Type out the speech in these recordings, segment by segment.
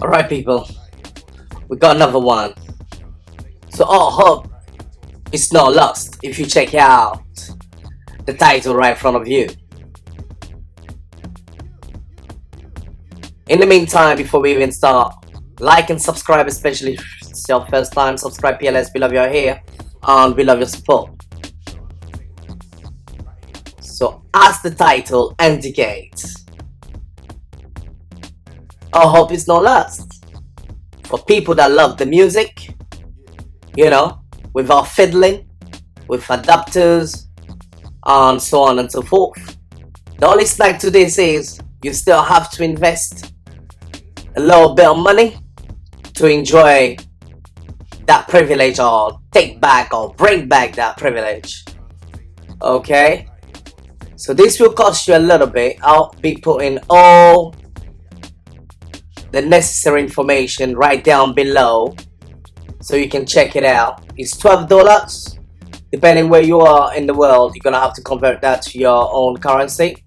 Alright, people, we got another one. So, all hope is not lost if you check out the title right in front of you. In the meantime, before we even start, like and subscribe, especially if it's your first time. Subscribe, PLS. We love your here and we love your support. So, as the title indicates, all hope is not lost. For people that love the music, without fiddling, with adapters, and so on and so forth. The only snag to this is you still have to invest a little bit of money to enjoy that privilege, or take back or bring back that privilege. Okay? So this will cost you a little bit. I'll be putting all the necessary information right down below so you can check it out. It's $12. Depending where you are in the world, you're gonna have to convert that to your own currency.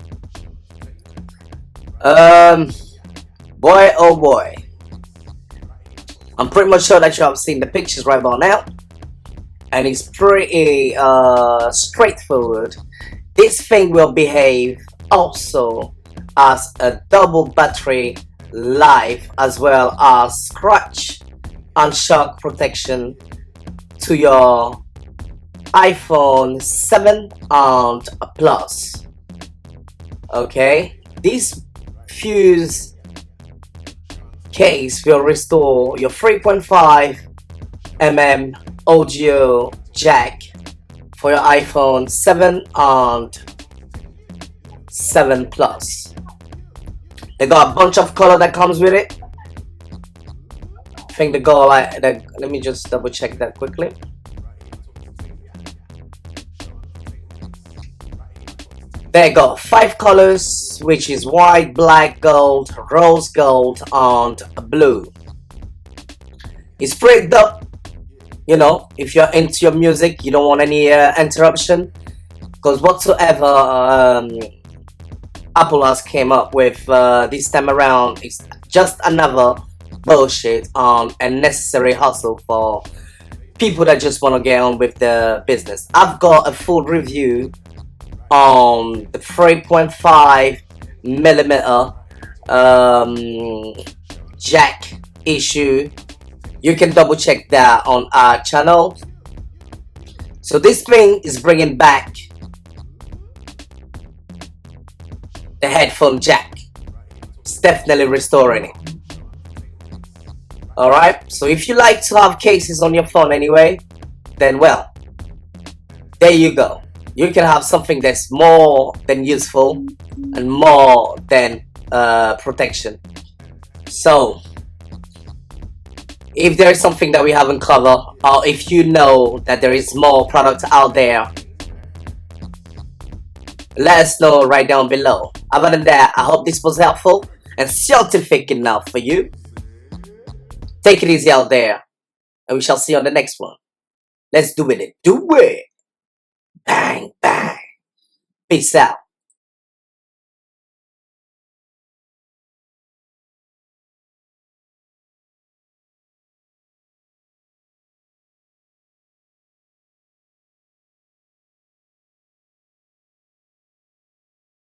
Boy oh boy, I'm pretty much sure that you have seen the pictures right about now, and it's pretty straightforward. This thing will behave also as a double battery life, as well as scratch and shock protection to your iPhone 7 and Plus. Okay, this Fuze case will restore your 3.5mm audio jack for your iPhone 7 and 7 Plus. They got a bunch of color that comes with it. I think they go like that. Let me just double check that quickly. They got 5 colors, which is white, black, gold, rose gold, and blue. It's pretty dope. If you're into your music, you don't want any interruption, because whatsoever Apple has came up with this time around is just another bullshit and unnecessary hustle for people that just want to get on with the business. I've got a full review on the 3.5mm jack issue. You can double check that on our channel. So this thing is bringing back the headphone jack. It's definitely restoring it. Alright, so if you like to have cases on your phone anyway, then well, there you go. You can have something that's more than useful and more than protection. So, if there is something that we haven't covered, or if you know that there is more product out there, let us know right down below. Other than that, I hope this was helpful and scientific enough for you. Take it easy out there, and we shall see you on the next one. Let's do it. Do it. Bang, bang. Peace out.